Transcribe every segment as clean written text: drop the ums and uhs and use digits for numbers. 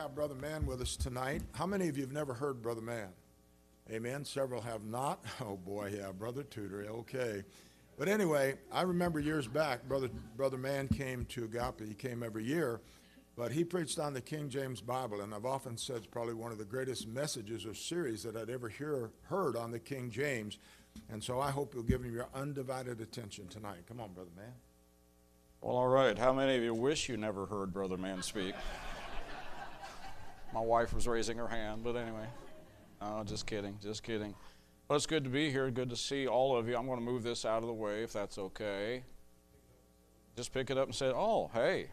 have Brother Mann with us tonight. How many of you have never heard Brother Mann? Amen. Several have not. Oh boy, yeah, Brother Tudor. Okay. But anyway, I remember years back, Brother Mann came to Agape. He came every year, but he preached on the King James Bible, and I've often said it's probably one of the greatest messages or series that I'd ever heard on the King James. And so I hope you'll give him your undivided attention tonight. Come on, Brother Mann. Well, all right. How many of you wish you never heard Brother Mann speak? My wife was raising her hand, but anyway. Just kidding, just kidding. Well, it's good to be here. Good to see all of you. I'm going to move this out of the way if that's okay. Just pick it up and say, oh, hey,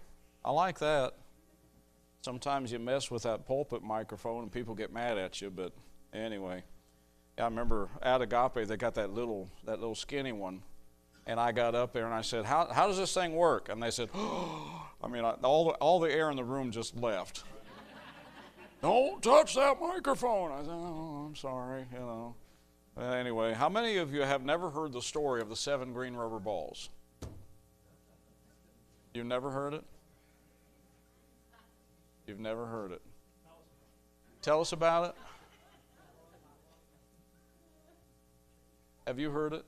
I like that. Sometimes you mess with that pulpit microphone and people get mad at you, but anyway. I remember at Agape, they got that little skinny one. And I got up there and I said, how does this thing work? And they said, oh, I mean, all the air in the room just left. Don't touch that microphone. I said, oh, I'm sorry, you know. Anyway, how many of you have never heard the story of the 7 green rubber balls? You've never heard it? You've never heard it. Tell us about it. Have you heard it?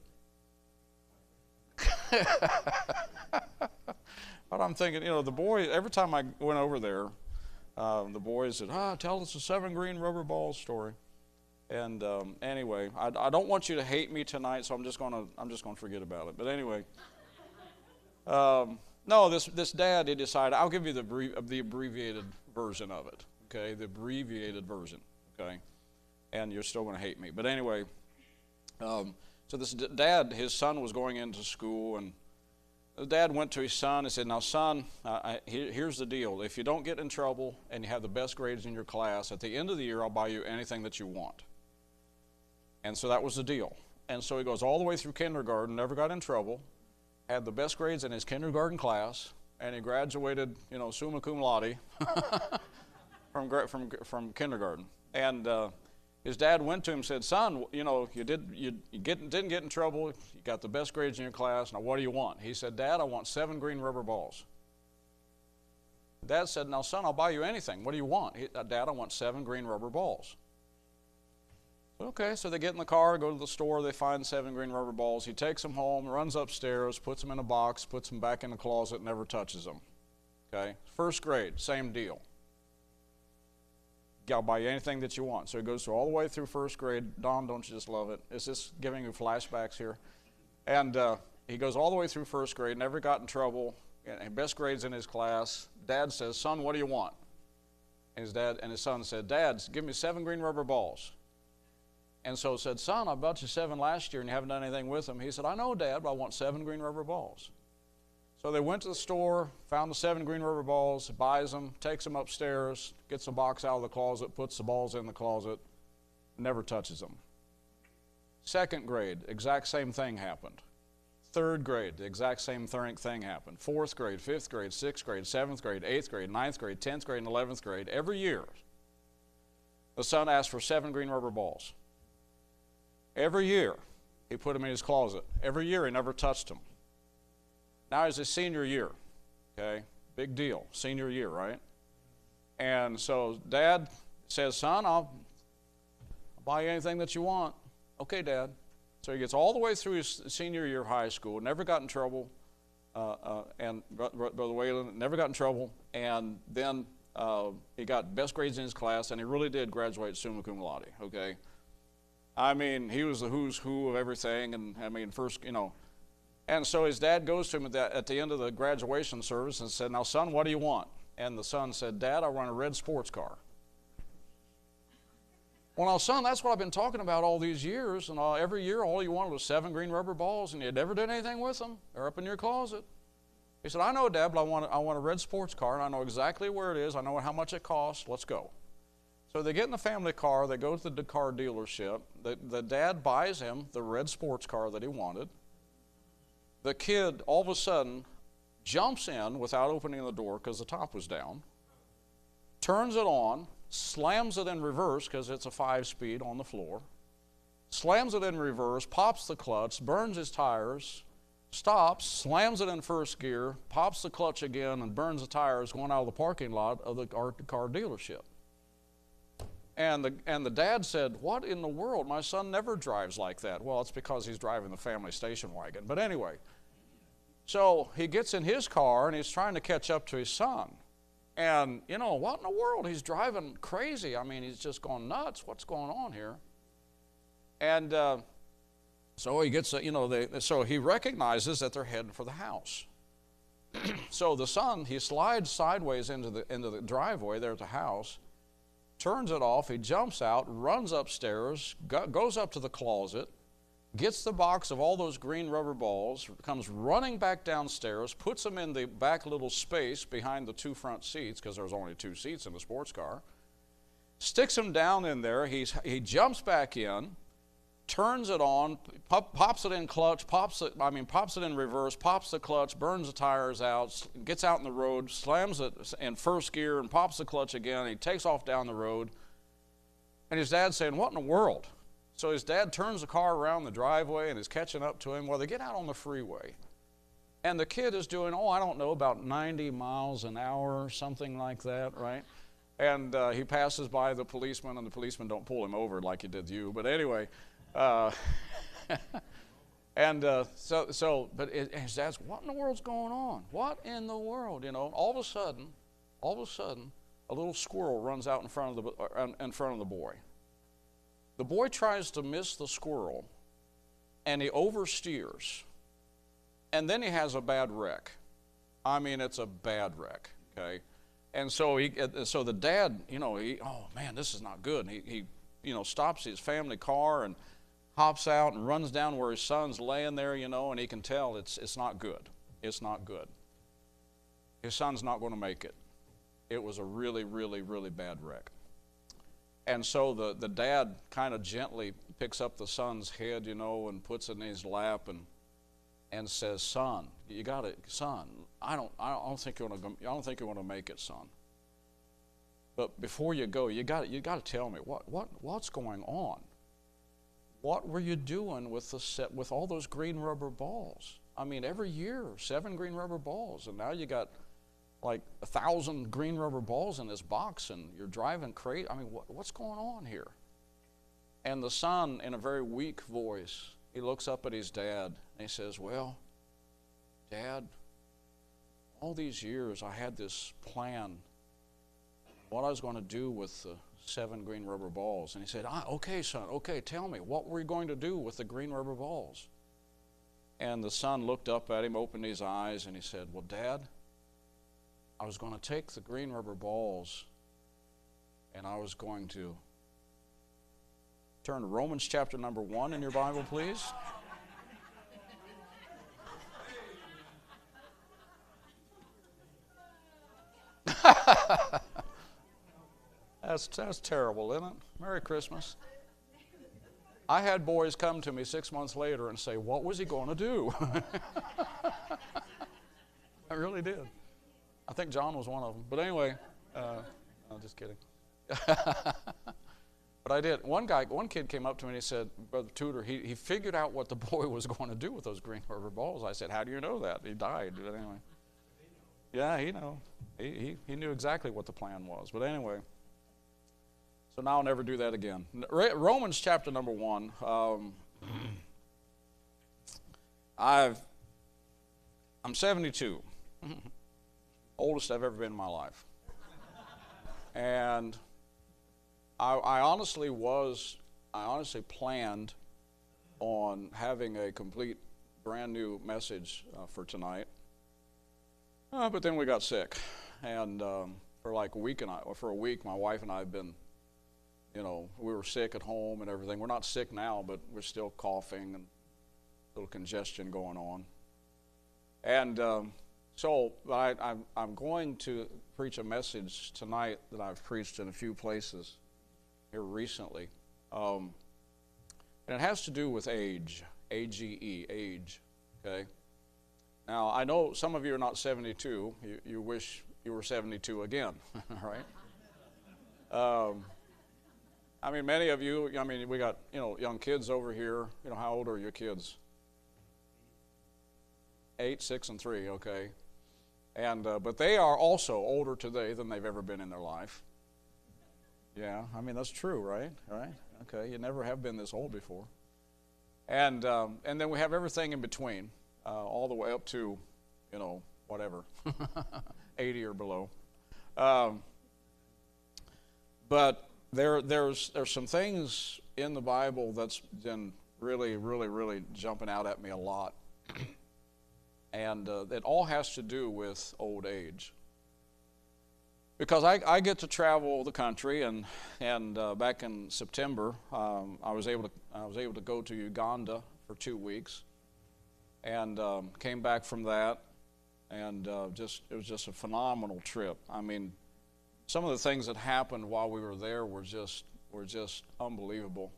But I'm thinking, you know, the boy, every time I went over there, the boys said, tell us the 7 green rubber balls story. And anyway, I don't want you to hate me tonight, so I'm just gonna forget about it. But anyway, no, this dad, he decided, I'll give you the abbreviated version of it, okay, the abbreviated version, okay, and you're still going to hate me. But anyway, so this dad, his son was going into school, and the dad went to his son and said, now, son, here's the deal. If you don't get in trouble and you have the best grades in your class, at the end of the year, I'll buy you anything that you want. And so that was the deal. And so he goes all the way through kindergarten, never got in trouble, had the best grades in his kindergarten class, and he graduated, you know, summa cum laude from kindergarten. And his dad went to him and said, son, you know, you didn't get in trouble. You got the best grades in your class. Now, what do you want? He said, Dad, I want 7 green rubber balls. Dad said, now, son, I'll buy you anything. What do you want? Dad, I want 7 green rubber balls. Okay, so they get in the car, go to the store, they find 7 green rubber balls. He takes them home, runs upstairs, puts them in a box, puts them back in the closet, never touches them. Okay, first grade, same deal. I'll buy you anything that you want. So he goes through all the way through first grade. Don, don't you just love it? Is this giving you flashbacks here? And he goes all the way through first grade, never got in trouble, and best grades in his class. Dad says, son, what do you want? And his son said, Dad, give me 7 green rubber balls. And so said, son, I bought you 7 last year and you haven't done anything with them. He said, I know, Dad, but I want 7 green rubber balls. So they went to the store, found the 7 green rubber balls, buys them, takes them upstairs, gets the box out of the closet, puts the balls in the closet, never touches them. Second grade, exact same thing happened. Third grade, the exact same thing happened. Fourth grade, fifth grade, sixth grade, seventh grade, eighth grade, ninth grade, 10th grade, and 11th grade. Every year, the son asked for 7 green rubber balls. Every year, he put them in his closet. Every year, he never touched them. Now he's his senior year, okay? Big deal, senior year, right? And so Dad says, son, I'll buy you anything that you want. Okay, Dad. So he gets all the way through his senior year of high school, never got in trouble, and Brother Whalen never got in trouble, and then he got best grades in his class, and he really did graduate summa cum laude, okay? I mean, he was the who's who of everything, and I mean, first, you know. And so his dad goes to him at the end of the graduation service and said, now, son, what do you want? And the son said, Dad, I want a red sports car. Well, now, son, that's what I've been talking about all these years, and every year all you wanted was 7 green rubber balls, and you never did anything with them. They're up in your closet. He said, I know, Dad, but I want a red sports car, and I know exactly where it is. I know how much it costs. Let's go. So they get in the family car. They go to the car dealership. The dad buys him the red sports car that he wanted. The kid, all of a sudden, jumps in without opening the door because the top was down, turns it on, slams it in reverse because it's a 5-speed on the floor, slams it in reverse, pops the clutch, burns his tires, stops, slams it in first gear, pops the clutch again, and burns the tires going out of the parking lot of the car dealership. And the dad said, "What in the world? My son never drives like that." Well, it's because he's driving the family station wagon. But anyway, so he gets in his car and he's trying to catch up to his son. And, you know, what in the world? He's driving crazy. I mean, he's just going nuts. What's going on here? And so he gets, so he recognizes that they're heading for the house. So the son, he slides sideways into the driveway there at the house, turns it off, he jumps out, runs upstairs, goes up to the closet, gets the box of all those green rubber balls, comes running back downstairs, puts them in the back little space behind the two front seats, because there's only 2 seats in the sports car, sticks them down in there, he jumps back in, turns it on, pops it in clutch, pops it in reverse, pops the clutch, burns the tires out, gets out in the road, slams it in first gear and pops the clutch again. He takes off down the road. And his dad's saying, "What in the world?" So his dad turns the car around the driveway and is catching up to him. Well, they get out on the freeway. And the kid is doing, I don't know, about 90 miles an hour, something like that, right? And he passes by the policeman, and the policeman don't pull him over like he did you. But anyway, but his dad's, "What in the world's going on? What in the world?" You know, all of a sudden, a little squirrel runs out in front of the boy. The boy tries to miss the squirrel, and he oversteers, and then he has a bad wreck. I mean, it's a bad wreck. Okay, and so the dad, oh man, this is not good. And he stops his family car and hops out and runs down where his son's laying there, and he can tell it's not good. It's not good. His son's not going to make it. It was a really, really, really bad wreck. And so the dad kind of gently picks up the son's head, and puts it in his lap and says, "Son, you got it, son. I don't think you want to make it, son. But before you go, you got to tell me what's going on. What were you doing with all those green rubber balls? I mean, every year, 7 green rubber balls, and now you got like 1,000 green rubber balls in this box, and you're driving crazy. I mean, what's going on here?" And the son, in a very weak voice, he looks up at his dad, and he says, "Well, Dad, all these years I had this plan, what I was going to do with the 7 green rubber balls." And he said, "Okay, son, okay, tell me, what were you going to do with the green rubber balls?" And the son looked up at him, opened his eyes, and he said, "Well, Dad, I was going to take the green rubber balls and I was going to..." Turn to Romans chapter number 1 in your Bible, please. That's terrible, isn't it? Merry Christmas. I had boys come to me 6 months later and say, "What was he going to do?" I really did. I think John was one of them. But anyway, I'm just kidding. But I did. One kid came up to me and he said, "Brother Tudor, he figured out what the boy was going to do with those green rubber balls." I said, "How do you know that?" He died. But anyway. Yeah, he knew. He knew exactly what the plan was. But anyway. So now I'll never do that again. Romans chapter number 1. I'm 72. Oldest I've ever been in my life. And I honestly planned on having a complete brand new message for tonight. But then we got sick. And for a week, my wife and I have been, we were sick at home and everything. We're not sick now, but we're still coughing and a little congestion going on. And so I'm going to preach a message tonight that I've preached in a few places here recently. And it has to do with age, A-G-E, age, okay? Now, I know some of you are not 72. You wish you were 72 again, right? I mean, many of you, we got, young kids over here. How old are your kids? 8, 6, and 3, okay. And but they are also older today than they've ever been in their life. Yeah, I mean, that's true, right? Right? Okay, you never have been this old before. And then we have everything in between, all the way up to, whatever, 80 or below. But there's some things in the Bible that's been really, really, really jumping out at me a lot. And it all has to do with old age. Because I get to travel the country, and back in September, I was able to go to Uganda for 2 weeks, and came back from that, and it was just a phenomenal trip. I mean, some of the things that happened while we were there were just unbelievable.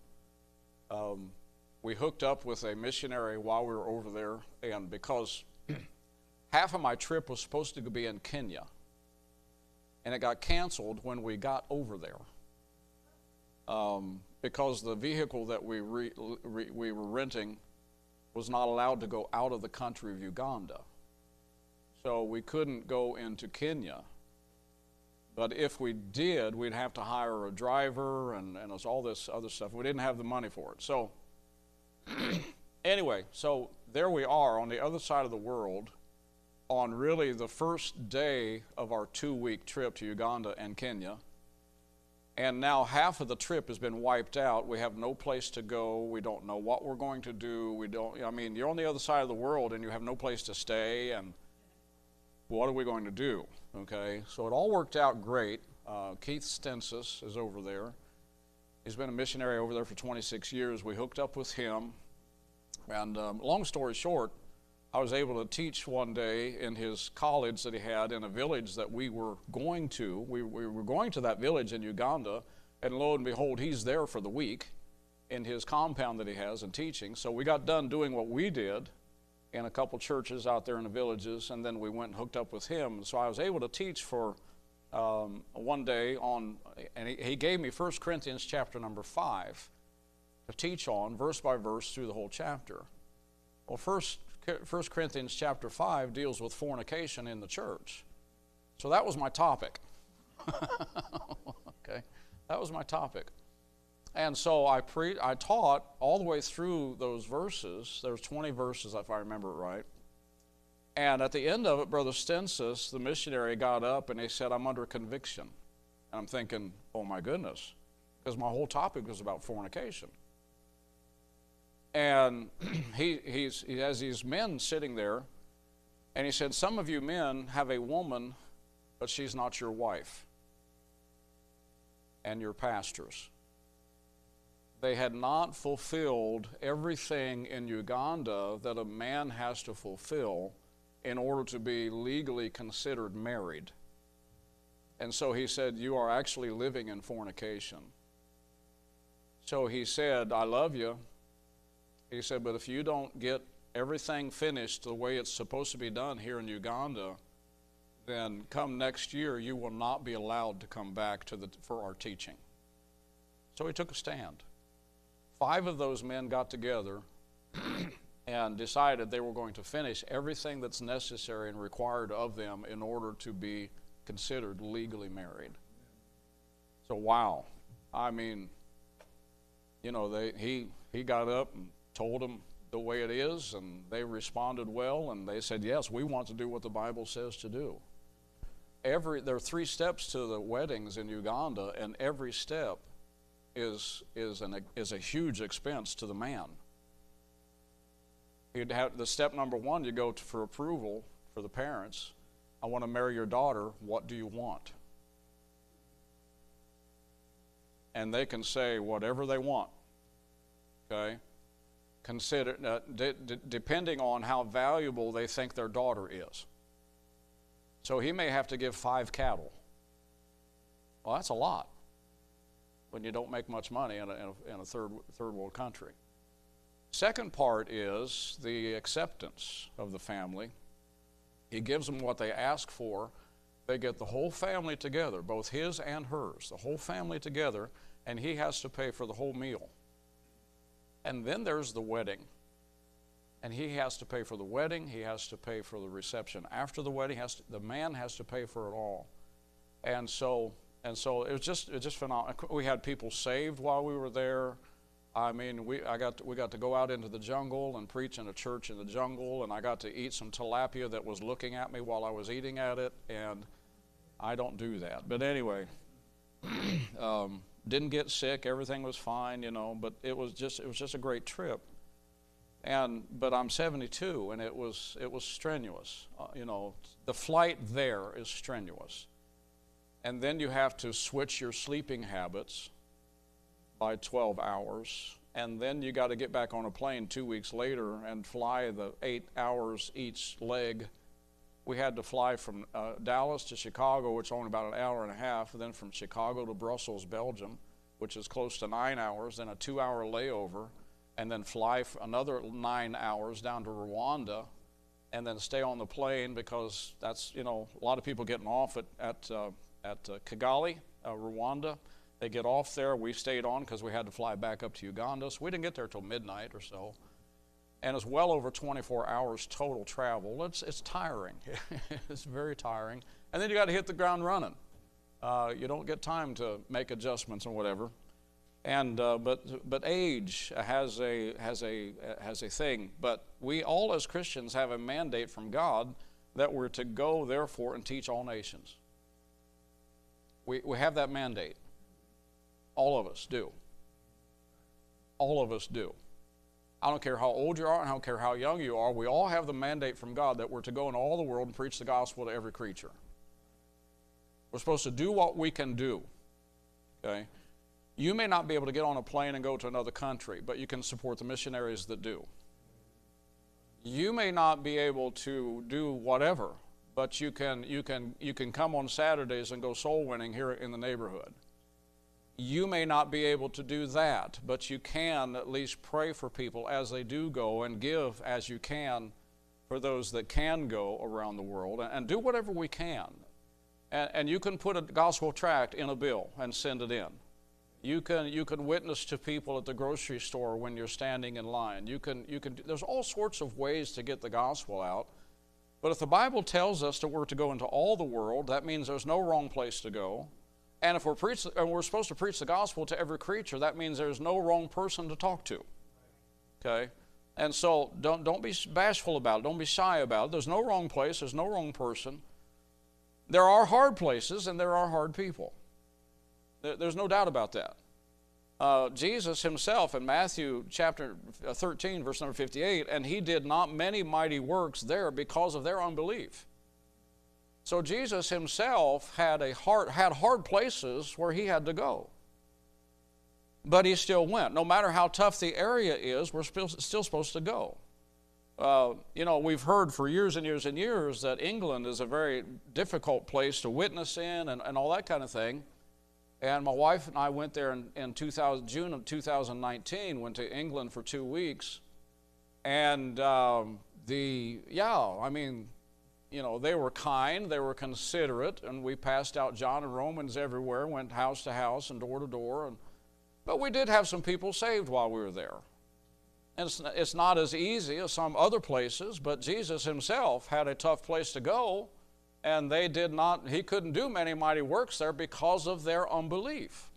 We hooked up with a missionary while we were over there, and because half of my trip was supposed to be in Kenya, and it got canceled when we got over there, because the vehicle that we were renting was not allowed to go out of the country of Uganda. So we couldn't go into Kenya. But if we did, we'd have to hire a driver and it's all this other stuff. We didn't have the money for it. So anyway, so there we are on the other side of the world on really the first day of our 2-week trip to Uganda and Kenya. And now half of the trip has been wiped out. We have no place to go. We don't know what we're going to do. You're on the other side of the world and you have no place to stay, and what are we going to do? Okay, so it all worked out great. Keith Stensis is over there. He's been a missionary over there for 26 years. We hooked up with him. And long story short, I was able to teach one day in his college that he had in a village that we were going to. We were going to that village in Uganda, and lo and behold, he's there for the week in his compound that he has and teaching. So we got done doing what we did in a couple churches out there in the villages, and then we went and hooked up with him. So I was able to teach for one day on, and he gave me 1 Corinthians chapter number 5 to teach on, verse by verse, through the whole chapter. Well, 1 Corinthians chapter 5 deals with fornication in the church. So that was my topic. Okay, that was my topic. And so I taught all the way through those verses. There's 20 verses, if I remember it right. And at the end of it, Brother Stensis, the missionary, got up and he said, "I'm under conviction." And I'm thinking, oh my goodness, because my whole topic was about fornication. And he has these men sitting there, and he said, "Some of you men have a woman, but she's not your wife, and you're pastors." They had not fulfilled everything in Uganda that a man has to fulfill in order to be legally considered married. And so he said, "You are actually living in fornication." So he said, "I love you." He said, "But if you don't get everything finished the way it's supposed to be done here in Uganda, then come next year you will not be allowed to come back for our teaching." So he took a stand. 5 of those men got together and decided they were going to finish everything that's necessary and required of them in order to be considered legally married. So wow, I mean, he got up and told them the way it is, and they responded well, and they said, "Yes, we want to do what the Bible says to do." There are 3 steps to the weddings in Uganda, and every step is a huge expense to the man. You'd have the step number 1, you go for approval for the parents. "I want to marry your daughter. What do you want?" And they can say whatever they want. Okay. Consider depending on how valuable they think their daughter is. So he may have to give 5 cattle. Well, that's a lot when you don't make much money in a third world country. Second part is the acceptance of the family. He gives them what they ask for. They get the whole family together, both his and hers, the whole family together, and he has to pay for the whole meal. And then there's the wedding. And he has to pay for the wedding. He has to pay for the reception after the wedding. The man has to pay for it all. And so And so it was just phenomenal. We had people saved while we were there. I mean, we got to go out into the jungle and preach in a church in the jungle, and I got to eat some tilapia that was looking at me while I was eating at it, and I don't do that. But anyway, didn't get sick. Everything was fine, you know. But it was just a great trip. But I'm 72, and it was strenuous. You know, the flight there is strenuous. And then you have to switch your sleeping habits by 12 hours. And then you got to get back on a plane 2 weeks later and fly the 8 hours each leg. We had to fly from Dallas to Chicago, which is only about an hour and a half, and then from Chicago to Brussels, Belgium, which is close to 9 hours, then a 2-hour layover, and then fly for another 9 hours down to Rwanda, and then stay on the plane because that's, you know, a lot of people getting off at Kigali, Rwanda. They get off there. We stayed on because we had to fly back up to Uganda. So we didn't get there till midnight or so. And it's well over 24 hours total travel. It's tiring. It's very tiring. And then you got to hit the ground running. You don't get time to make adjustments and whatever. And but age has a thing. But we all as Christians have a mandate from God that we're to go therefore and teach all nations. We have that mandate. All of us do. All of us do. I don't care how old you are, and I don't care how young you are, we all have the mandate from God that we're to go into all the world and preach the gospel to every creature. We're supposed to do what we can do. Okay? You may not be able to get on a plane and go to another country, but you can support the missionaries that do. You may not be able to do whatever, but you can come on Saturdays and go soul winning here in the neighborhood. You may not be able to do that, but you can at least pray for people as they do go and give as you can for those that can go around the world, and do whatever we can. And you can put a gospel tract in a bill and send it in. You can witness to people at the grocery store when you're standing in line. There's all sorts of ways to get the gospel out. But if the Bible tells us that we're to go into all the world, that means there's no wrong place to go. And if we're supposed to preach the gospel to every creature, that means there's no wrong person to talk to. Okay? And so don't be bashful about it. Don't be shy about it. There's no wrong place. There's no wrong person. There are hard places and there are hard people. There's no doubt about that. Jesus himself in Matthew chapter 13, verse number 58, and he did not many mighty works there because of their unbelief. So Jesus himself had hard places where he had to go. But he still went. No matter how tough the area is, we're still supposed to go. We've heard for years and years and years that England is a very difficult place to witness in and all that kind of thing. And my wife and I went there in June of 2019, went to England for 2 weeks. And they were kind, they were considerate, and we passed out John and Romans everywhere, went house to house and door to door. But we did have some people saved while we were there. And it's not as easy as some other places, but Jesus himself had a tough place to go, and he couldn't do many mighty works there because of their unbelief.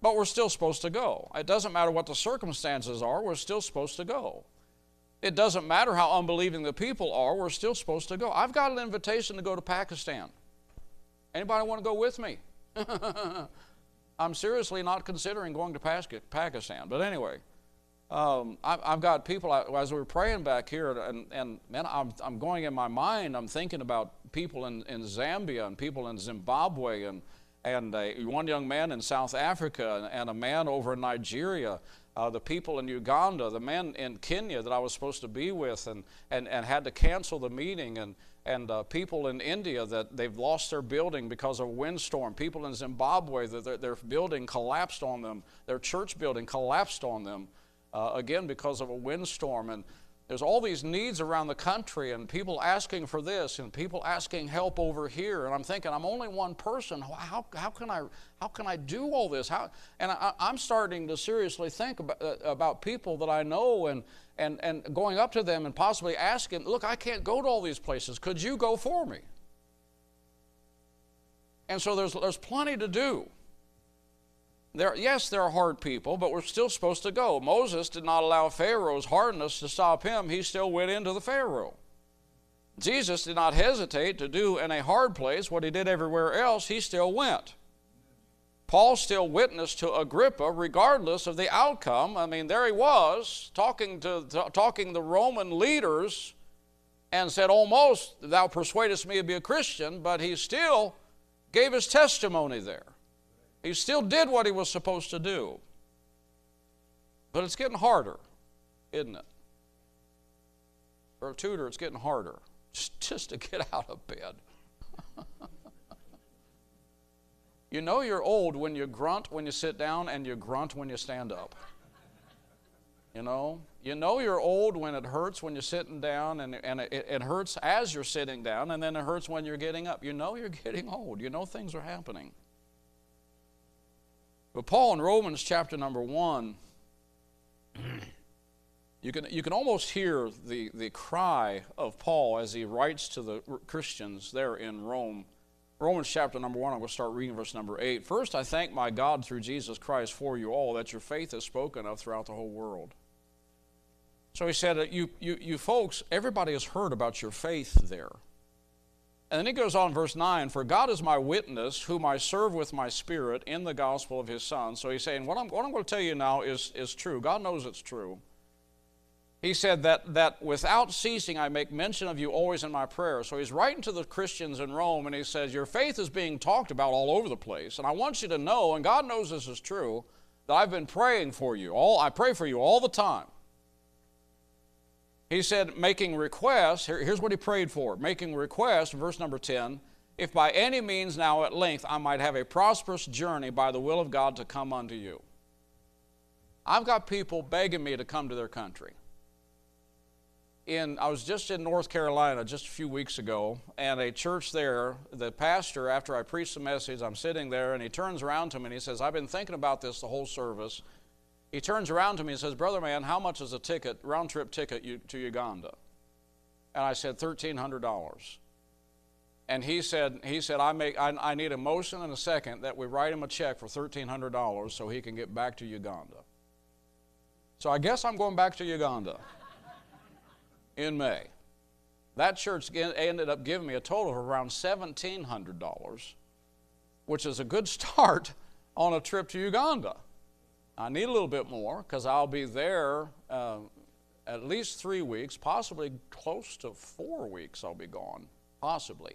But we're still supposed to go. It doesn't matter what the circumstances are, we're still supposed to go. It doesn't matter how unbelieving the people are, we're still supposed to go. I've got an invitation to go to Pakistan. Anybody want to go with me? I'm seriously not considering going to Pakistan. But anyway, I've got people, as we were praying back here, and man, I'm going in my mind, I'm thinking about people in Zambia and people in Zimbabwe and one young man in South Africa and a man over in Nigeria. The people in Uganda, the man in Kenya that I was supposed to be with and had to cancel the meeting, and people in India that they've lost their building because of a windstorm, people in Zimbabwe that their building collapsed on them, their church building collapsed on them, again because of a windstorm. And there's all these needs around the country and people asking for this and people asking help over here. And I'm thinking, I'm only one person. How can I do all this? I'm starting to seriously think about people that I know and going up to them and possibly asking, look, I can't go to all these places. Could you go for me? And so there's plenty to do. Yes, there are hard people, but we're still supposed to go. Moses did not allow Pharaoh's hardness to stop him. He still went into the Pharaoh. Jesus did not hesitate to do in a hard place what he did everywhere else. He still went. Paul still witnessed to Agrippa regardless of the outcome. I mean, there he was talking the Roman leaders and said, almost, thou persuadest me to be a Christian, but he still gave his testimony there. He still did what he was supposed to do. But it's getting harder, isn't it? For a tutor, it's getting harder just to get out of bed. You know you're old when you grunt when you sit down and you grunt when you stand up. You know you're old when it hurts when you're sitting down, and it hurts as you're sitting down, and then it hurts when you're getting up. You know you're getting old. You know things are happening. But Paul in Romans chapter number 1, you can almost hear the cry of Paul as he writes to the Christians there in Rome. Romans chapter number 1, I'm going to start reading verse number 8. First, I thank my God through Jesus Christ for you all, that your faith is spoken of throughout the whole world. So he said, you folks, everybody has heard about your faith there. And then he goes on, verse 9, for God is my witness, whom I serve with my spirit in the gospel of his Son. So he's saying, what I'm going to tell you now is true. God knows it's true. He said that without ceasing I make mention of you always in my prayers. So he's writing to the Christians in Rome, and he says, your faith is being talked about all over the place. And I want you to know, and God knows this is true, that I've been praying for you. I pray for you all the time. He said, making requests, here's what he prayed for. Making requests, verse number 10, if by any means now at length I might have a prosperous journey by the will of God to come unto you. I've got people begging me to come to their country. I was just in North Carolina just a few weeks ago, and a church there, the pastor, after I preached the message, I'm sitting there, and he turns around to me and he says, I've been thinking about this the whole service. He turns around to me and says, Brother Mann, how much is a ticket, round-trip ticket to Uganda? And I said, $1,300. And he said, I need a motion in a second that we write him a check for $1,300 so he can get back to Uganda. So I guess I'm going back to Uganda in May. That church ended up giving me a total of around $1,700, which is a good start on a trip to Uganda. I need a little bit more because I'll be there at least 3 weeks, possibly close to 4 weeks I'll be gone, possibly.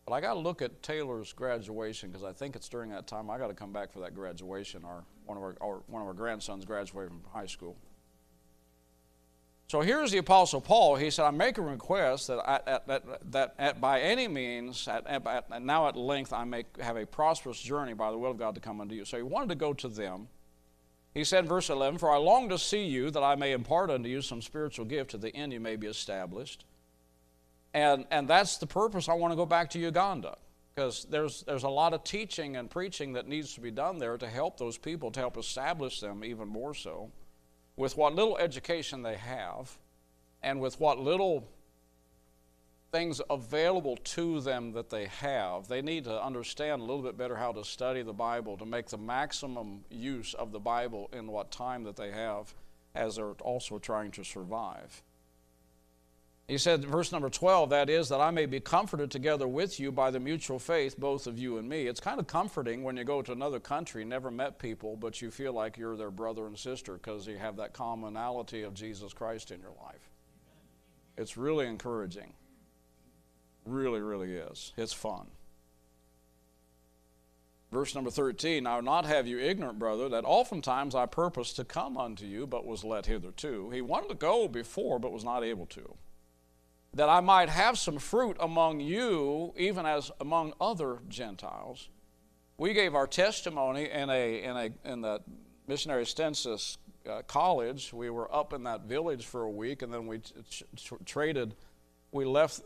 But I got to look at Taylor's graduation because I think it's during that time I got to come back for that graduation. One of our grandsons graduated from high school. So here's the Apostle Paul. He said, I make a request that by any means, now at length, I may have a prosperous journey by the will of God to come unto you. So he wanted to go to them. He said, verse 11, for I long to see you, that I may impart unto you some spiritual gift, to the end you may be established. And that's the purpose I want to go back to Uganda, because there's a lot of teaching and preaching that needs to be done there to help those people, to help establish them even more so, with what little education they have, and with what little things available to them that they have. They need to understand a little bit better how to study the Bible, to make the maximum use of the Bible in what time that they have, as they're also trying to survive. He said, verse number 12, that is, that I may be comforted together with you by the mutual faith, both of you and me. It's kind of comforting when you go to another country, never met people, but you feel like you're their brother and sister because you have that commonality of Jesus Christ in your life. It's really encouraging. Really, really is. It's fun. Verse number 13, I will not have you ignorant, brother, that oftentimes I purposed to come unto you, but was let hitherto. He wanted to go before, but was not able to. That I might have some fruit among you, even as among other Gentiles. We gave our testimony in the missionary census college. We were up in that village for a week, and then we traded. We left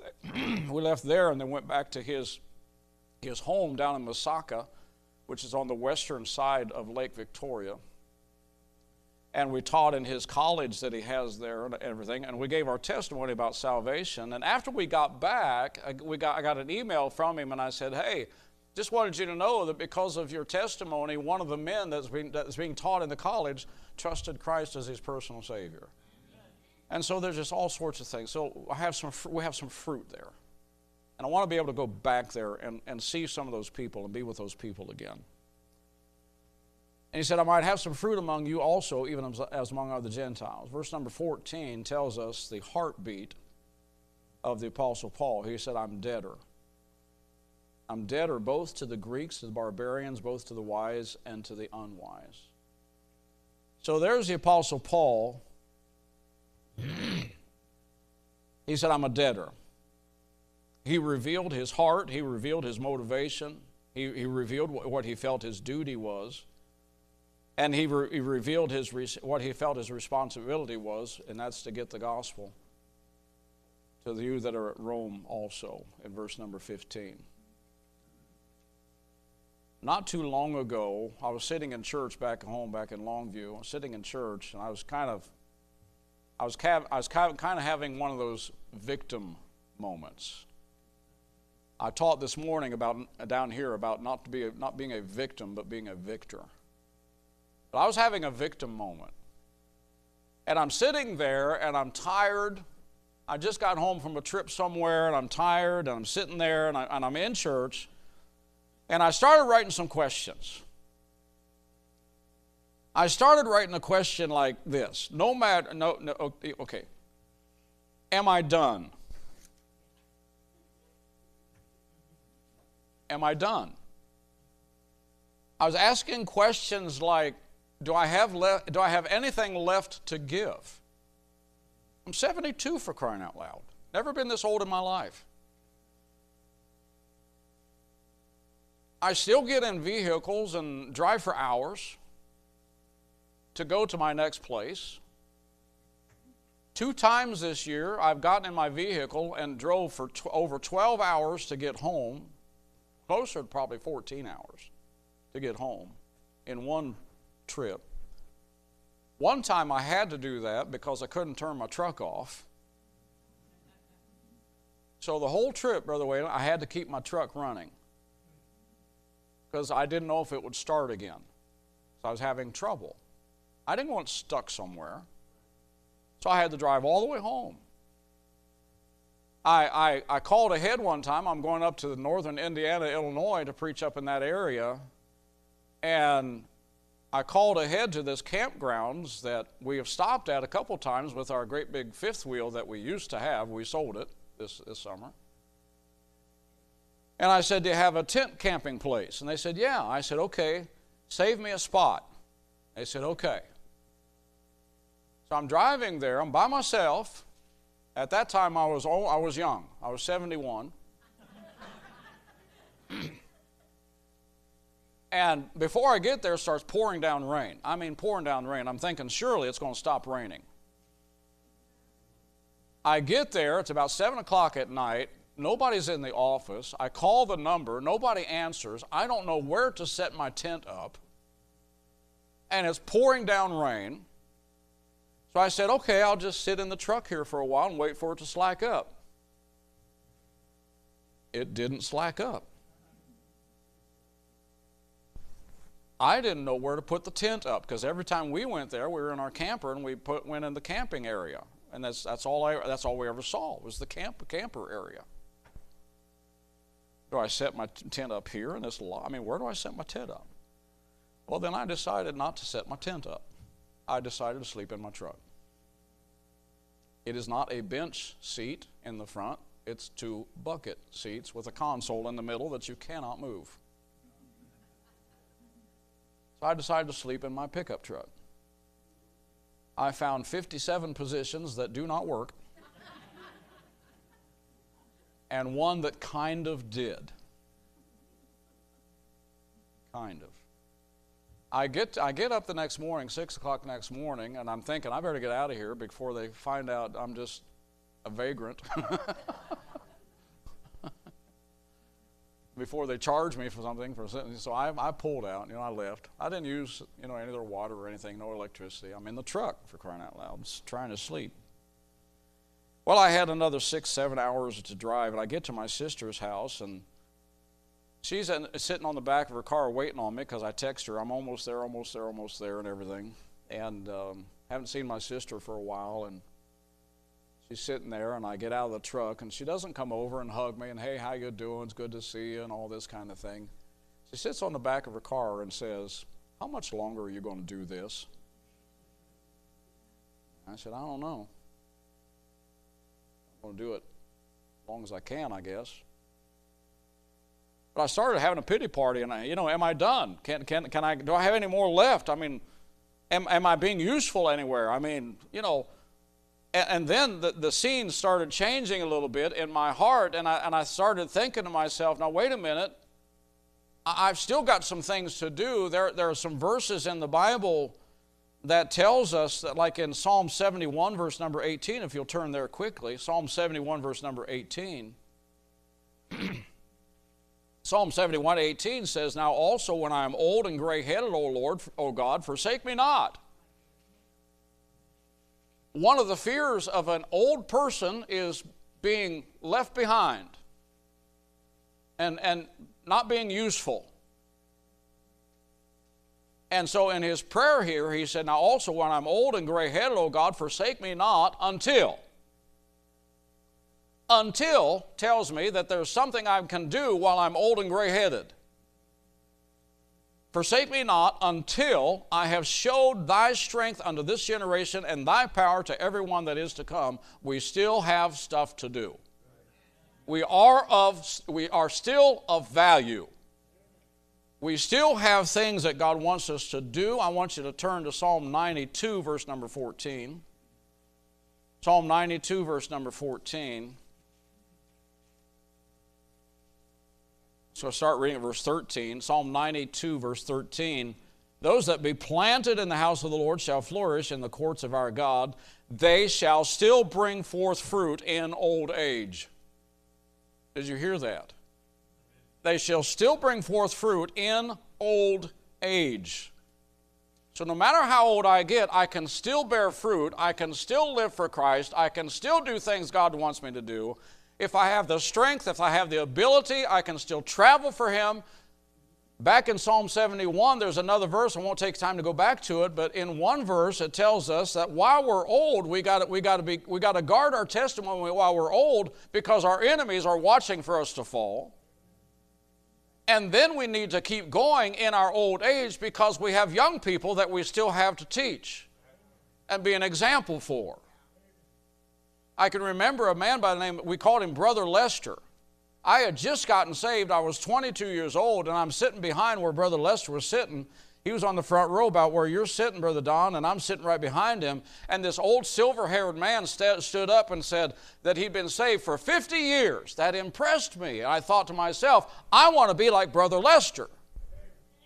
there, and then went back to his home down in Masaka, which is on the western side of Lake Victoria. And we taught in his college that he has there and everything, and we gave our testimony about salvation. And after we got back, I got an email from him, and I said, hey, Just wanted you to know that because of your testimony, one of the men that's being taught in the college trusted Christ as his personal Savior. And so there's just all sorts of things. So we have some fruit there. And I want to be able to go back there and see some of those people and be with those people again. And he said, I might have some fruit among you also, even as among other Gentiles. Verse number 14 tells us the heartbeat of the Apostle Paul. He said, I'm debtor. I'm debtor both to the Greeks, to the barbarians, both to the wise and to the unwise. So there's the Apostle Paul. He said, I'm a debtor. He revealed his heart. He revealed his motivation. He revealed what he felt his duty was. And he revealed what he felt his responsibility was, and that's to get the gospel to you that are at Rome also, in verse number 15. Not too long ago, I was sitting in church back home, back in Longview. I was sitting in church, and I was kind of having one of those victim moments. I taught this morning down here about not being a victim, but being a victor. But I was having a victim moment. And I'm sitting there, and I'm tired. I just got home from a trip somewhere, and I'm tired, and I'm sitting there, and I'm in church. And I started writing some questions. I started writing a question like this. Okay. Am I done? Am I done? I was asking questions like, do I have anything left to give? I'm 72 for crying out loud. Never been this old in my life. I still get in vehicles and drive for hours to go to my next place. 2 times this year, I've gotten in my vehicle and drove for over 12 hours to get home, closer to probably 14 hours to get home in one trip. One time I had to do that because I couldn't turn my truck off. So the whole trip, Brother Whalen, I had to keep my truck running because I didn't know if it would start again. So I was having trouble. I didn't want it stuck somewhere. So I had to drive all the way home. I called ahead one time. I'm going up to the northern Indiana, Illinois to preach up in that area. And I called ahead to this campgrounds that we have stopped at a couple times with our great big fifth wheel that we used to have. We sold it this summer. And I said, do you have a tent camping place? And they said, yeah. I said, okay, save me a spot. They said, okay. So I'm driving there. I'm by myself. At that time, I was young. I was 71. And before I get there, it starts pouring down rain. I mean, pouring down rain. I'm thinking, surely it's going to stop raining. I get there. It's about 7 o'clock at night. Nobody's in the office. I call the number. Nobody answers. I don't know where to set my tent up. And it's pouring down rain. So I said, okay, I'll just sit in the truck here for a while and wait for it to slack up. It didn't slack up. I didn't know where to put the tent up because every time we went there, we were in our camper and we went in the camping area, and that's all we ever saw was the camper area. Do I set my tent up here in this lot? I mean, where do I set my tent up? Well, then I decided not to set my tent up. I decided to sleep in my truck. It is not a bench seat in the front. It's 2 bucket seats with a console in the middle that you cannot move. So I decided to sleep in my pickup truck. I found 57 positions that do not work and one that kind of did. Kind of. I get up the next morning, 6 o'clock the next morning, and I'm thinking I better get out of here before they find out I'm just a vagrant. Before they charge me for something. So I pulled out, I left. I didn't use, any of their water or anything, no electricity. I'm in the truck, for crying out loud, just trying to sleep. Well, I had another 6-7 hours to drive, and I get to my sister's house, and She's sitting on the back of her car waiting on me because I text her, I'm almost there, almost there, almost there, and everything. And haven't seen my sister for a while, and she's sitting there, and I get out of the truck, and she doesn't come over and hug me and, hey, how you doing? It's good to see you, and all this kind of thing. She sits on the back of her car and says, how much longer are you going to do this? I said, I don't know. I'm going to do it as long as I can, I guess. But I started having a pity party, and am I done? Can I? Do I have any more left? I mean, am I being useful anywhere? I mean, And then the scene started changing a little bit in my heart, and I started thinking to myself, now wait a minute, I've still got some things to do. There are some verses in the Bible that tells us that, like in Psalm 71, verse number 18, if you'll turn there quickly, Psalm 71, verse number 18. Psalm 71:18 says, now also when I am old and gray-headed, O Lord, O God, forsake me not. One of the fears of an old person is being left behind and not being useful. And so in his prayer here, he said, now also when I'm old and gray-headed, O God, forsake me not until. Until tells me that there's something I can do while I'm old and gray-headed. Forsake me not until I have showed thy strength unto this generation and thy power to everyone that is to come. We still have stuff to do. We are still of value. We still have things that God wants us to do. I want you to turn to Psalm 92, verse number 14. Psalm 92, verse number 14. So I start reading at verse 13. Psalm 92, verse 13. Those that be planted in the house of the Lord shall flourish in the courts of our God. They shall still bring forth fruit in old age. Did you hear that? They shall still bring forth fruit in old age. So no matter how old I get, I can still bear fruit. I can still live for Christ. I can still do things God wants me to do. If I have the strength, if I have the ability, I can still travel for Him. Back in Psalm 71, there's another verse. I won't take time to go back to it, but in one verse it tells us that while we're old, we got to guard our testimony while we're old, because our enemies are watching for us to fall. And then we need to keep going in our old age, because we have young people that we still have to teach and be an example for. I can remember a man by the name, we called him Brother Lester. I had just gotten saved. I was 22 years old, and I'm sitting behind where Brother Lester was sitting. He was on the front row about where you're sitting, Brother Don, and I'm sitting right behind him. And this old silver-haired man stood up and said that he'd been saved for 50 years. That impressed me. And I thought to myself, I want to be like Brother Lester.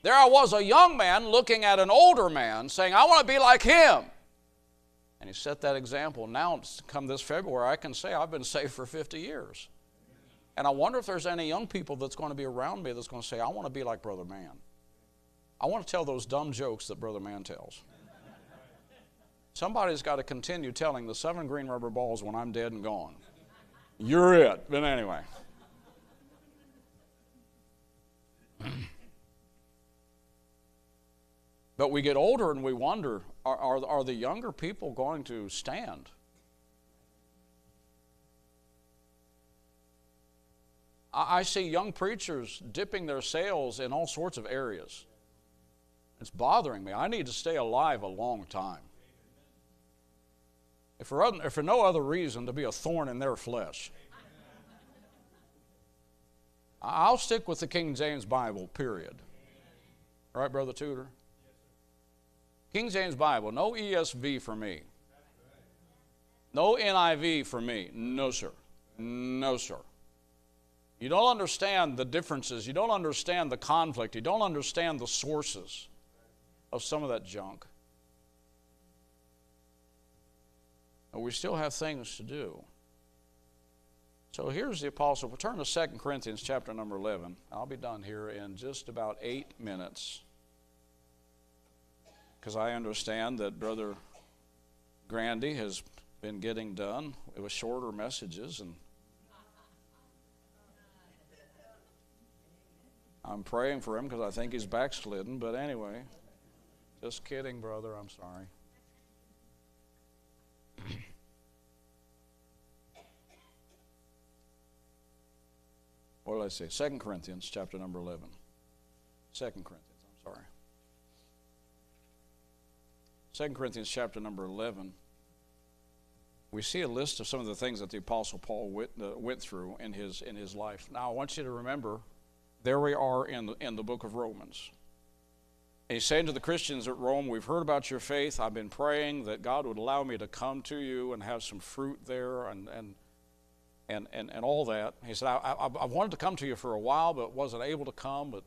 There I was, a young man looking at an older man saying, I want to be like him. And he set that example. Now, come this February, I can say I've been saved for 50 years. And I wonder if there's any young people that's going to be around me that's going to say, I want to be like Brother Mann. I want to tell those dumb jokes that Brother Mann tells. Somebody's got to continue telling the 7 green rubber balls when I'm dead and gone. You're it. But anyway. But we get older and we wonder, are the younger people going to stand? I see young preachers dipping their sails in all sorts of areas. It's bothering me. I need to stay alive a long time. If for no other reason, to be a thorn in their flesh. I'll stick with the King James Bible, period. All right, Brother Tudor? King James Bible, no ESV for me. No NIV for me. No, sir. No, sir. You don't understand the differences. You don't understand the conflict. You don't understand the sources of some of that junk. But we still have things to do. So here's the apostle. We'll turn to 2 Corinthians chapter number 11. I'll be done here in just about 8 minutes. Because I understand that Brother Grandy has been getting done with shorter messages. And I'm praying for him because I think he's backslidden. But anyway, just kidding, brother. I'm sorry. What did I say? 2 Corinthians chapter number 11. 2 Corinthians, I'm sorry. 2 Corinthians chapter number 11. We see a list of some of the things that the Apostle Paul went through in his life. Now, I want you to remember, there we are in the book of Romans. And he's saying to the Christians at Rome, we've heard about your faith. I've been praying that God would allow me to come to you and have some fruit there and all that. He said, I wanted to come to you for a while, but wasn't able to come. But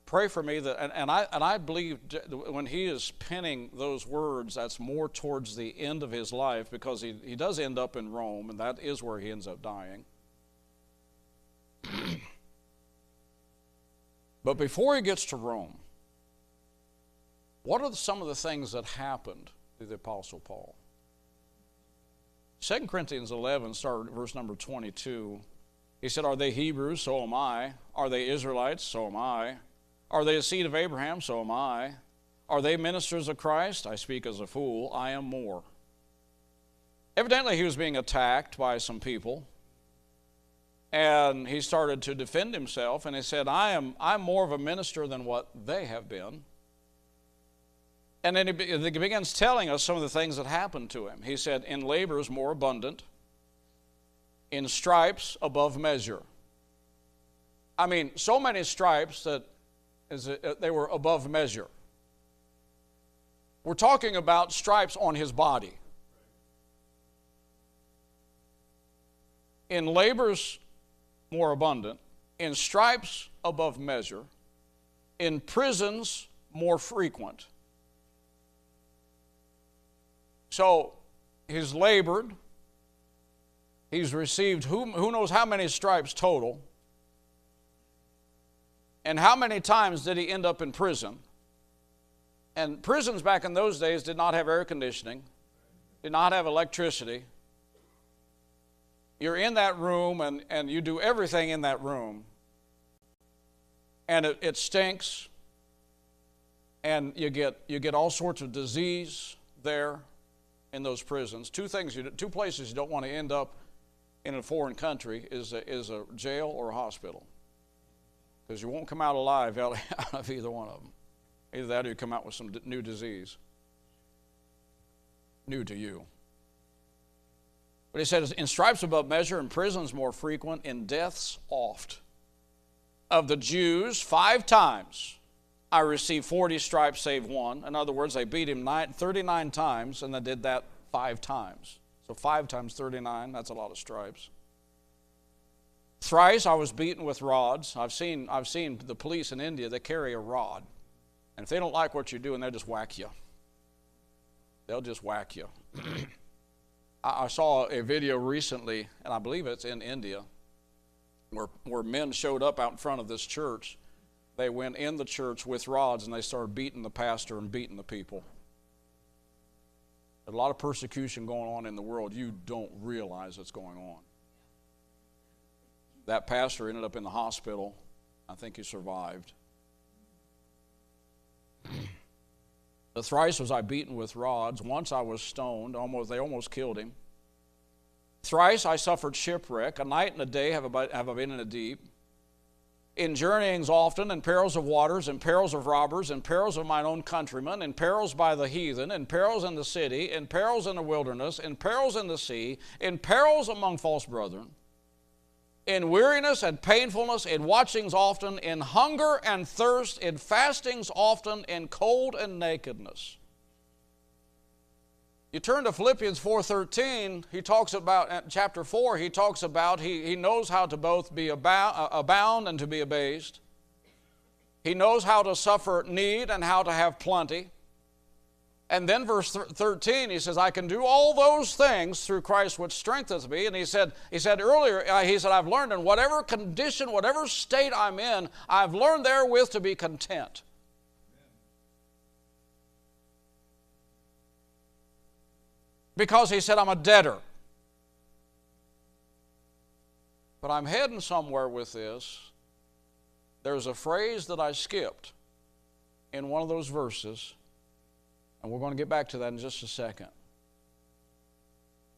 pray for me that, and I believe when he is penning those words, that's more towards the end of his life, because he does end up in Rome, and that is where he ends up dying. But before he gets to Rome, what are some of the things that happened to the Apostle Paul? 2 Corinthians 11, start at verse number 22. He said, are they Hebrews? So am I. Are they Israelites? So am I. Are they a seed of Abraham? So am I. Are they ministers of Christ? I speak as a fool. I am more. Evidently, he was being attacked by some people. And he started to defend himself. And he said, I'm more of a minister than what they have been. And then he begins telling us some of the things that happened to him. He said, in labors more abundant, in stripes above measure. I mean, so many stripes that they were above measure. We're talking about stripes on his body. In labors more abundant, in stripes above measure, in prisons more frequent. So he's labored. He's received who knows how many stripes total. And how many times did he end up in prison? And prisons back in those days did not have air conditioning, did not have electricity. You're in that room and you do everything in that room. And it stinks. And you get all sorts of disease there in those prisons. Two places you don't want to end up in a foreign country is a jail or a hospital. Because you won't come out alive out of either one of them. Either that or you come out with some new disease. New to you. But he said, in stripes above measure, in prisons more frequent, in deaths oft. Of the Jews, 5 times I received 40 stripes save one. In other words, they beat him 39 times, and they did that 5 times. So 5 times 39, that's a lot of stripes. Thrice I was beaten with rods. I've seen the police in India, they carry a rod. And if they don't like what you're doing, they'll just whack you. They'll just whack you. I saw a video recently, and I believe it's in India, where men showed up out in front of this church. They went in the church with rods, and they started beating the pastor and beating the people. There's a lot of persecution going on in the world. You don't realize it's going on. That pastor ended up in the hospital. I think he survived. The thrice was I beaten with rods. Once I was stoned. They almost killed him. Thrice I suffered shipwreck. A night and a day have I been in the deep. In journeyings often, in perils of waters, in perils of robbers, in perils of mine own countrymen, in perils by the heathen, in perils in the city, in perils in the wilderness, in perils in the sea, in perils among false brethren, in weariness and painfulness, in watchings often, in hunger and thirst, in fastings often, in cold and nakedness. You turn to Philippians 4:13, he talks about, chapter 4, he talks about he knows how to both be abound and to be abased. He knows how to suffer need and how to have plenty. And then verse 13, he says, I can do all those things through Christ which strengthens me. And he said earlier, I've learned in whatever condition, whatever state I'm in, I've learned therewith to be content. Because he said, I'm a debtor. But I'm heading somewhere with this. there's a phrase that I skipped in one of those verses, and we're going to get back to that in just a second.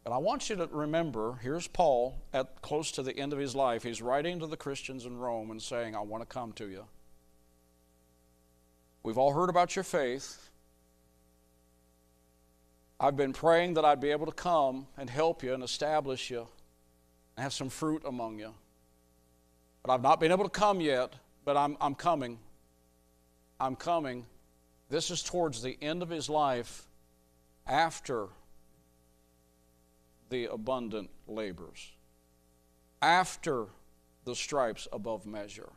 But I want you to remember, here's Paul at close to the end of his life. He's writing to the Christians in Rome and saying, I want to come to you. We've all heard about your faith. I've been praying that I'd be able to come and help you and establish you and have some fruit among you. But I've not been able to come yet, but I'm coming. I'm coming. This is towards the end of his life after the abundant labors, after the stripes above measure,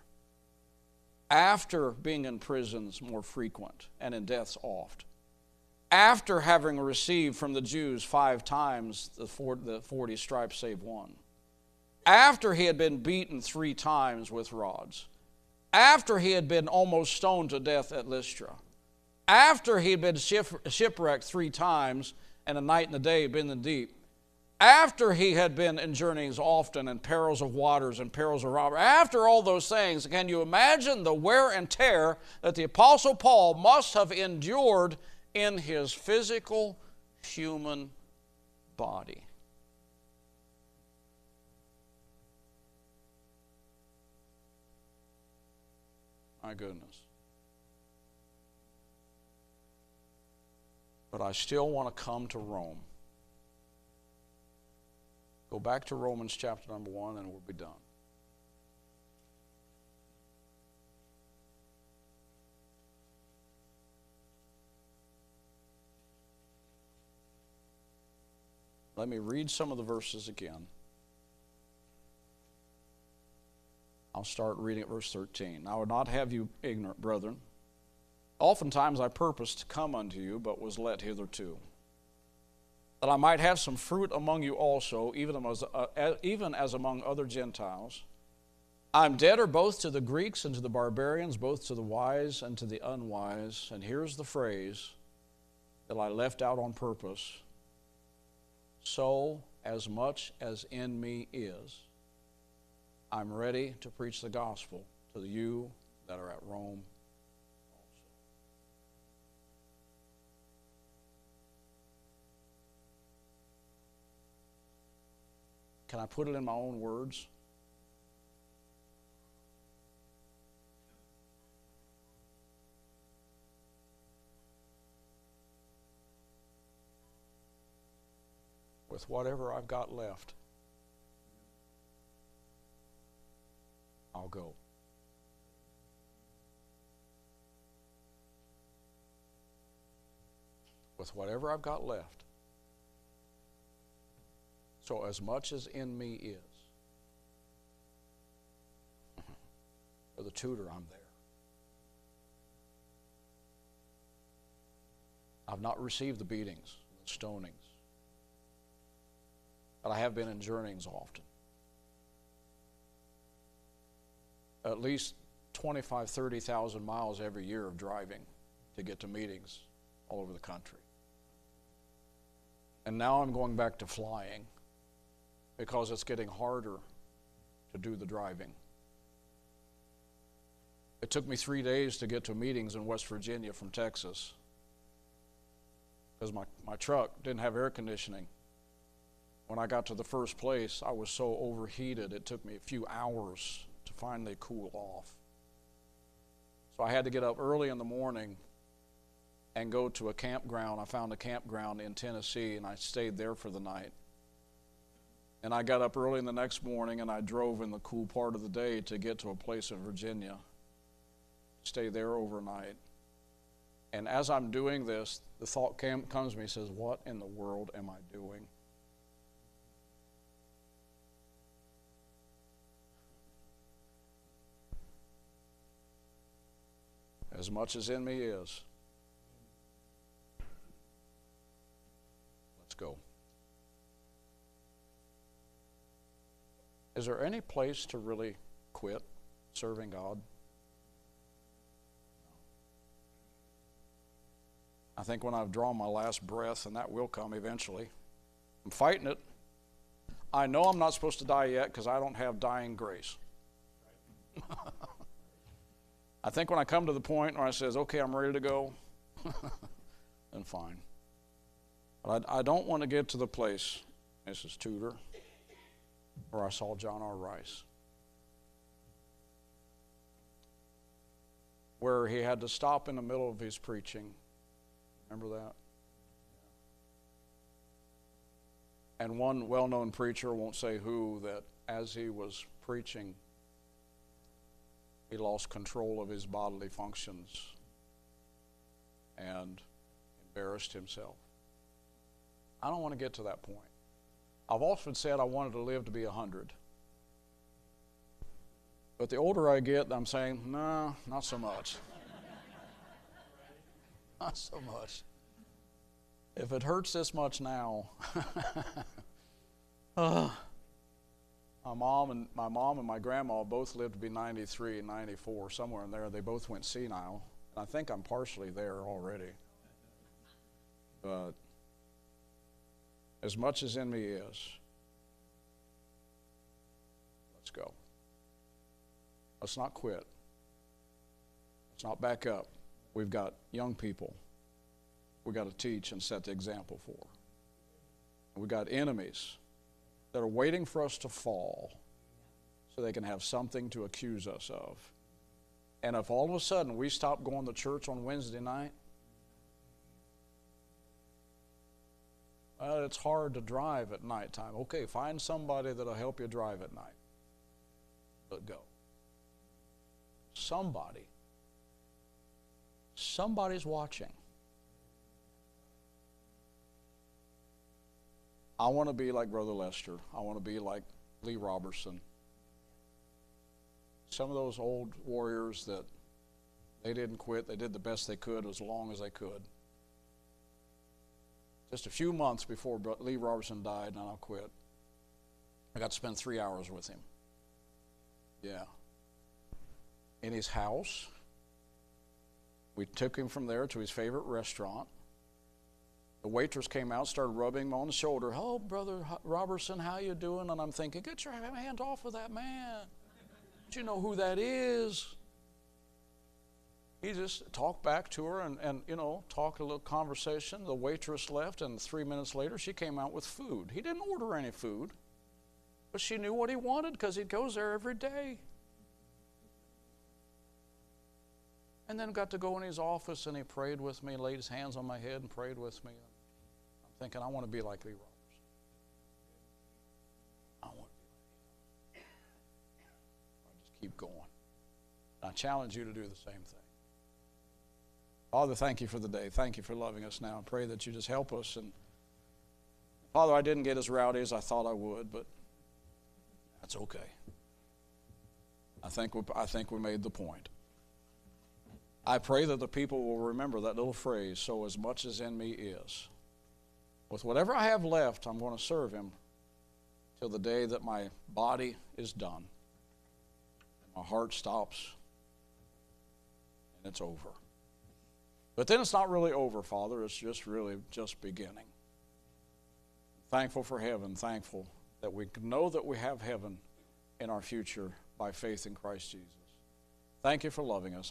after being in prisons more frequent and in deaths oft, after having received from the Jews 5 times the 40 stripes save one, after he had been beaten 3 times with rods, after he had been almost stoned to death at Lystra, after he had been shipwrecked 3 times and a night and a day been in the deep, after he had been in journeyings often and perils of waters and perils of robbers, after all those things, can you imagine the wear and tear that the Apostle Paul must have endured in his physical human body? My goodness. But I still want to come to Rome. Go back to Romans chapter number 1 and we'll be done. Let me read some of the verses again. I'll start reading at verse 13. I would not have you ignorant, brethren. Oftentimes I purposed to come unto you, but was let hitherto, that I might have some fruit among you also, even as among other Gentiles. I am debtor both to the Greeks and to the barbarians, both to the wise and to the unwise. And here's the phrase that I left out on purpose. So as much as in me is, I'm ready to preach the gospel to you that are at Rome also. Can I put it in my own words? With whatever I've got left, I'll go. With whatever I've got left. So as much as in me is. For the tutor, I'm there. I've not received the beatings, the stonings, but I have been in journeyings often. At least 25,000, 30,000 miles every year of driving to get to meetings all over the country. And now I'm going back to flying because it's getting harder to do the driving. It took me 3 days to get to meetings in West Virginia from Texas because my truck didn't have air conditioning. When I got to the first place, I was so overheated, it took me a few hours to finally cool off. So I had to get up early in the morning and go to a campground. I found a campground in Tennessee, and I stayed there for the night. And I got up early in the next morning, and I drove in the cool part of the day to get to a place in Virginia, stay there overnight. And as I'm doing this, the thought comes to me and says, what in the world am I doing? As much as in me is. Let's go. Is there any place to really quit serving God? I think when I've drawn my last breath, and that will come eventually, I'm fighting it. I know I'm not supposed to die yet because I don't have dying grace. I think when I come to the point where I says, okay, I'm ready to go, then fine. But I don't want to get to the place, Mrs. Tudor, where I saw John R. Rice, where he had to stop in the middle of his preaching. Remember that? And one well-known preacher, won't say who, that as he was preaching, he lost control of his bodily functions and embarrassed himself. I don't want to get to that point. I've often said I wanted to live to be 100. But the older I get, I'm saying, no, not so much. Not so much. If it hurts this much now, my mom and my grandma both lived to be 93 and 94, somewhere in there. They both went senile. I think I'm partially there already. But as much as in me is, let's go. Let's not quit. Let's not back up. We've got young people we've got to teach and set the example for. We've got enemies that are waiting for us to fall so they can have something to accuse us of. And if all of a sudden we stop going to church on Wednesday night, well, it's hard to drive at nighttime. Okay, find somebody that'll help you drive at night. But go. Somebody's watching. I want to be like Brother Lester. I want to be like Lee Robertson. Some of those old warriors that they didn't quit. They did the best they could as long as they could. Just a few months before Lee Robertson died, and I'll quit, I got to spend 3 hours with him. Yeah. In his house. We took him from there to his favorite restaurant. The waitress came out, started rubbing him on the shoulder. Oh, Brother Robertson, how you doing? And I'm thinking, get your hand off of that man. Don't you know who that is? He just talked back to her and talked a little conversation. The waitress left, and 3 minutes later, she came out with food. He didn't order any food, but she knew what he wanted because he goes there every day. And then got to go in his office, and he prayed with me, laid his hands on my head and prayed with me. I'm thinking, I want to be like Lee Robertson. I want to be like him. I just keep going. I challenge you to do the same thing. Father, thank you for the day. Thank you for loving us now. I pray that you just help us. And Father, I didn't get as rowdy as I thought I would, but that's okay. I think we made the point. I pray that the people will remember that little phrase, so as much as in me is. With whatever I have left, I'm going to serve him till the day that my body is done. My heart stops, and it's over. But then it's not really over, Father. It's just beginning. Thankful for heaven, thankful that we know that we have heaven in our future by faith in Christ Jesus. Thank you for loving us.